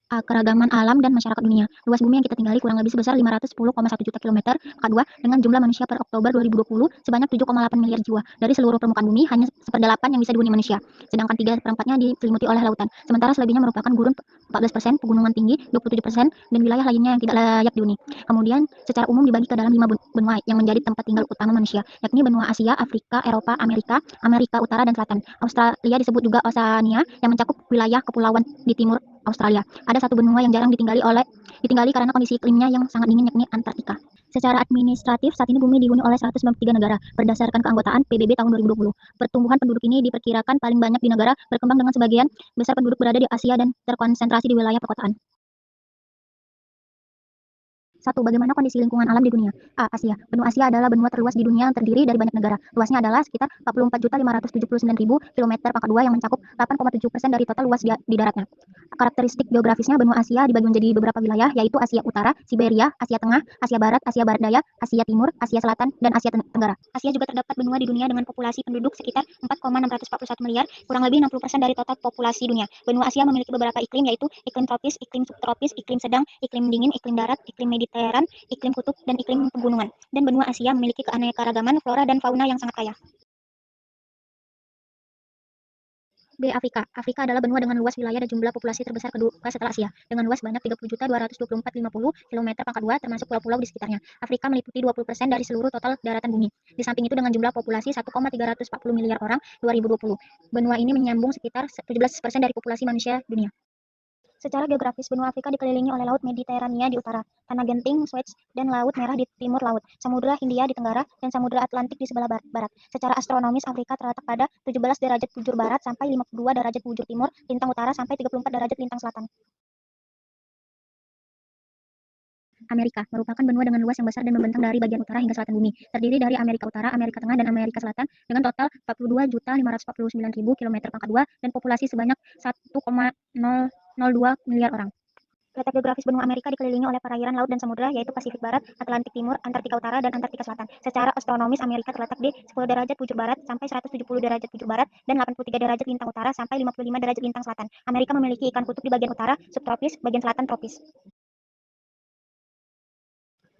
Keragaman alam dan masyarakat dunia. Luas bumi yang kita tinggali kurang lebih sebesar 510,1 juta kilometer kedua dengan jumlah manusia per Oktober 2020 sebanyak 7,8 miliar jiwa. Dari seluruh permukaan bumi, hanya 1/8 yang bisa dihuni manusia, sedangkan 3/4-nya diselimuti oleh lautan. Sementara selebihnya merupakan gurun 14%, pegunungan tinggi 27%, dan wilayah lainnya yang tidak layak dihuni. Kemudian, secara umum dibagi ke dalam 5 benua yang menjadi tempat tinggal utama manusia, yakni benua Asia, Afrika, Eropa, Amerika Utara dan Selatan. Australia disebut juga Oceania, yang mencakup wilayah kepulauan di timur Australia. Ada satu benua yang jarang ditinggali karena kondisi iklimnya yang sangat dingin, yakni Antartika. Secara administratif, saat ini bumi dihuni oleh 193 negara berdasarkan keanggotaan PBB tahun 2020. Pertumbuhan penduduk ini diperkirakan paling banyak di negara berkembang dengan sebagian besar penduduk berada di Asia dan terkonsentrasi di wilayah perkotaan. 1. Bagaimana kondisi lingkungan alam di dunia? Asia. Benua Asia adalah benua terluas di dunia yang terdiri dari banyak negara. Luasnya adalah sekitar 44.579.000 km², yang mencakup 8,7% dari total luas di daratnya. Karakteristik geografisnya, benua Asia dibagi menjadi beberapa wilayah, yaitu Asia Utara, Siberia, Asia Tengah, Asia Barat Daya, Asia Timur, Asia Selatan, dan Asia Tenggara. Asia juga terdapat benua di dunia dengan populasi penduduk sekitar 4,641 miliar, kurang lebih 60% dari total populasi dunia. Benua Asia memiliki beberapa iklim, yaitu iklim tropis, iklim subtropis, iklim sedang, iklim dingin, iklim darat, iklim mediteran, iklim kutub, dan iklim pegunungan. Dan benua Asia memiliki keanekaragaman flora dan fauna yang sangat kaya. B. Afrika adalah benua dengan luas wilayah dan jumlah populasi terbesar kedua setelah Asia, dengan luas banyak 30.224.050 km², termasuk pulau-pulau di sekitarnya. Afrika meliputi 20% dari seluruh total daratan bumi. Di samping itu, dengan jumlah populasi 1,340 miliar orang 2020, benua ini menyambung sekitar 17% dari populasi manusia dunia. Secara geografis, benua Afrika dikelilingi oleh Laut Mediterania di utara, Tanah Genting, Suez, dan Laut Merah di timur laut, Samudra Hindia di tenggara, dan Samudra Atlantik di sebelah barat. Secara astronomis, Afrika terletak pada 17 derajat bujur barat sampai 52 derajat bujur timur, lintang utara sampai 34 derajat lintang selatan. Amerika merupakan benua dengan luas yang besar dan membentang dari bagian utara hingga selatan bumi. Terdiri dari Amerika Utara, Amerika Tengah, dan Amerika Selatan dengan total 42.549.000 km², dan populasi sebanyak 1,002 miliar orang. Letak geografis benua Amerika dikelilingi oleh perairan laut dan samudra, yaitu Pasifik Barat, Atlantik Timur, Antartika Utara, dan Antartika Selatan. Secara astronomis, Amerika terletak di 10 derajat bujur barat sampai 170 derajat bujur barat, dan 83 derajat lintang utara sampai 55 derajat lintang selatan. Amerika memiliki ikan kutub di bagian utara, subtropis, bagian selatan tropis.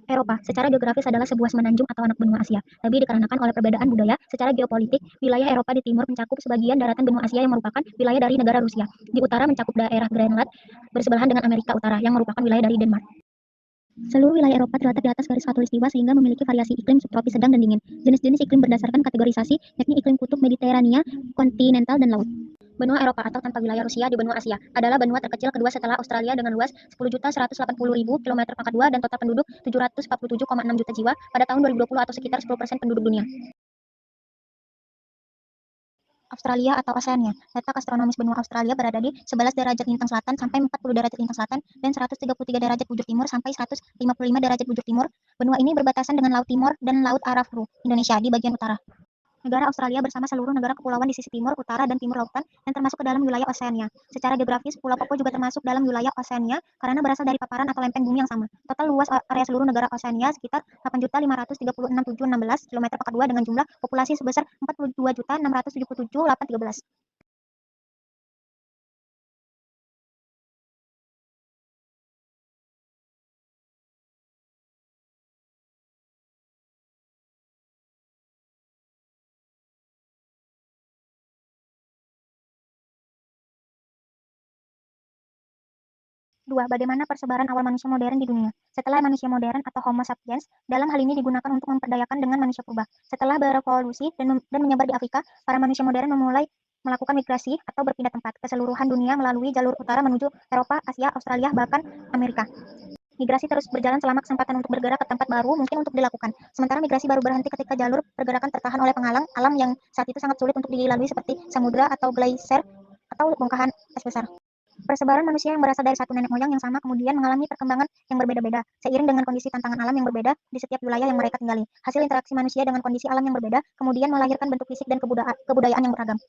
Eropa secara geografis adalah sebuah semenanjung atau anak benua Asia, lebih dikarenakan oleh perbedaan budaya. Secara geopolitik, wilayah Eropa di timur mencakup sebagian daratan benua Asia yang merupakan wilayah dari negara Rusia. Di utara mencakup daerah Greenland bersebelahan dengan Amerika Utara yang merupakan wilayah dari Denmark. Seluruh wilayah Eropa terletak di atas garis khatulistiwa sehingga memiliki variasi iklim subtropis sedang dan dingin. Jenis-jenis iklim berdasarkan kategorisasi, yakni iklim kutub Mediterania, kontinental, dan laut. Benua Eropa atau tanpa wilayah Rusia di benua Asia adalah benua terkecil kedua setelah Australia dengan luas 10.180.000 km², dan total penduduk 747,6 juta jiwa pada tahun 2020, atau sekitar 10% penduduk dunia. Australia atau Oceania. Letak astronomis benua Australia berada di 11 derajat lintang selatan sampai 40 derajat lintang selatan, dan 133 derajat bujur timur sampai 155 derajat bujur timur. Benua ini berbatasan dengan Laut Timor dan Laut Arafuru, Indonesia, di bagian utara. Negara Australia bersama seluruh negara kepulauan di sisi timur, utara, dan timur lautan, dan termasuk ke dalam wilayah Oceania. Secara geografis, Pulau Papua juga termasuk dalam wilayah Oceania karena berasal dari paparan atau lempeng bumi yang sama. Total luas area seluruh negara Oceania sekitar 8.536.716 km², dengan jumlah populasi sebesar 42.677.813. 2. Bagaimana persebaran awal manusia modern di dunia? Setelah manusia modern atau Homo sapiens, dalam hal ini digunakan untuk memperdayakan dengan manusia purba. Setelah berevolusi dan menyebar di Afrika, para manusia modern memulai melakukan migrasi atau berpindah tempat ke seluruhan dunia melalui jalur utara menuju Eropa, Asia, Australia, bahkan Amerika. Migrasi terus berjalan selama kesempatan untuk bergerak ke tempat baru mungkin untuk dilakukan. Sementara migrasi baru berhenti ketika jalur pergerakan tertahan oleh penghalang alam yang saat itu sangat sulit untuk dilalui, seperti samudra atau geyser atau bongkahan es besar. Persebaran manusia yang berasal dari satu nenek moyang yang sama kemudian mengalami perkembangan yang berbeda-beda, seiring dengan kondisi tantangan alam yang berbeda di setiap wilayah yang mereka tinggali. Hasil interaksi manusia dengan kondisi alam yang berbeda kemudian melahirkan bentuk fisik dan kebudayaan yang beragam.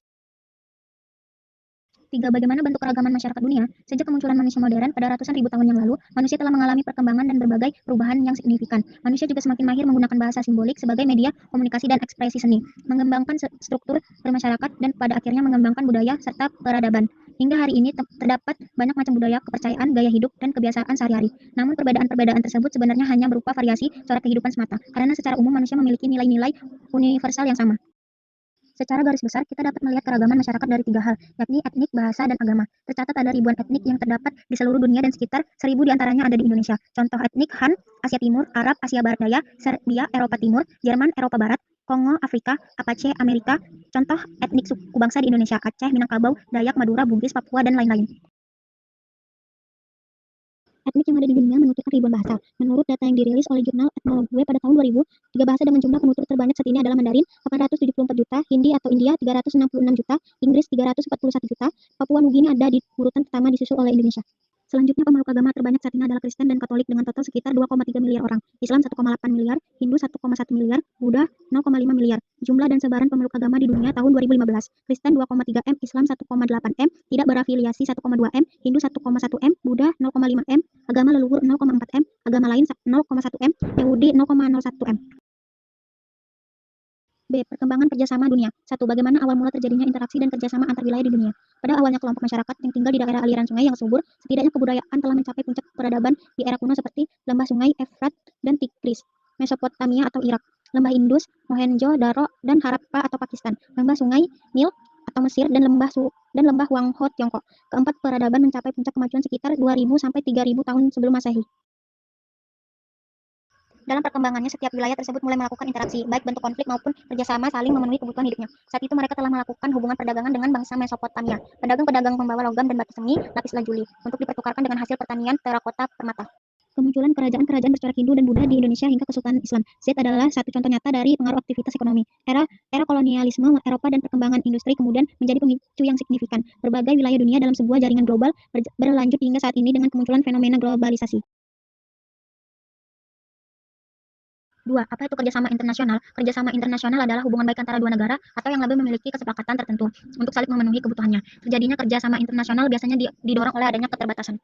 3. Bagaimana bentuk keragaman masyarakat dunia? Sejak kemunculan manusia modern pada ratusan ribu tahun yang lalu, manusia telah mengalami perkembangan dan berbagai perubahan yang signifikan. Manusia juga semakin mahir menggunakan bahasa simbolik sebagai media komunikasi dan ekspresi seni, mengembangkan struktur bermasyarakat, dan pada akhirnya mengembangkan budaya serta peradaban. Hingga hari ini terdapat banyak macam budaya, kepercayaan, gaya hidup, dan kebiasaan sehari-hari. Namun perbedaan-perbedaan tersebut sebenarnya hanya berupa variasi corak kehidupan semata, karena secara umum manusia memiliki nilai-nilai universal yang sama. Secara garis besar, kita dapat melihat keragaman masyarakat dari 3 hal, yakni etnik, bahasa, dan agama. Tercatat ada ribuan etnik yang terdapat di seluruh dunia dan sekitar 1.000 diantaranya ada di Indonesia. Contoh etnik Han, Asia Timur, Arab, Asia Barat Daya, Serbia, Eropa Timur, Jerman, Eropa Barat, Kongo, Afrika, Apache, Amerika. Contoh etnik suku bangsa di Indonesia, Aceh, Minangkabau, Dayak, Madura, Bugis, Papua, dan lain-lain. Etnik yang ada di dunia menuturkan ribuan bahasa. Menurut data yang dirilis oleh jurnal Ethnologue pada tahun 2000, 3 bahasa dengan jumlah penutur terbanyak saat ini adalah Mandarin 874 juta, Hindi atau India 366 juta, Inggris 341 juta, Papua Nugini ada di urutan pertama disusul oleh Indonesia. Selanjutnya pemeluk agama terbanyak saat ini adalah Kristen dan Katolik dengan total sekitar 2,3 miliar orang, Islam 1,8 miliar, Hindu 1,1 miliar, Buddha 0,5 miliar. Jumlah dan sebaran pemeluk agama di dunia tahun 2015, Kristen 2,3 M, Islam 1,8 M, tidak berafiliasi 1,2 M, Hindu 1,1 M, Buddha 0,5 M, agama leluhur 0,4 M, agama lain 0,1 M, Yahudi 0,01 M. B. Perkembangan kerjasama dunia. 1. Bagaimana awal mula terjadinya interaksi dan kerjasama antar wilayah di dunia. Pada awalnya kelompok masyarakat yang tinggal di daerah aliran sungai yang subur, setidaknya kebudayaan telah mencapai puncak peradaban di era kuno seperti lembah sungai Efrat dan Tigris, Mesopotamia atau Irak, lembah Indus, Mohenjo-daro, dan Harappa atau Pakistan, lembah sungai Nil atau Mesir, dan lembah Wangho Tiongkok. Keempat, peradaban mencapai puncak kemajuan sekitar 2000 sampai 3000 tahun sebelum Masehi. Dalam perkembangannya, setiap wilayah tersebut mulai melakukan interaksi, baik bentuk konflik maupun kerjasama saling memenuhi kebutuhan hidupnya. Saat itu mereka telah melakukan hubungan perdagangan dengan bangsa Mesopotamia. Pedagang-pedagang membawa logam dan batu semi, lapis lazuli, untuk dipertukarkan dengan hasil pertanian terakota permata. Kemunculan kerajaan-kerajaan bercorak Hindu dan Buddha di Indonesia hingga Kesultanan Islam. Z adalah satu contoh nyata dari pengaruh aktivitas ekonomi. Era kolonialisme Eropa dan perkembangan industri kemudian menjadi pemicu yang signifikan. Berbagai wilayah dunia dalam sebuah jaringan global berlanjut hingga saat ini dengan kemunculan fenomena globalisasi. 2. Apa itu kerjasama internasional? Kerjasama internasional adalah hubungan baik antara dua negara atau yang lebih memiliki kesepakatan tertentu untuk saling memenuhi kebutuhannya. Terjadinya kerjasama internasional biasanya didorong oleh adanya keterbatasan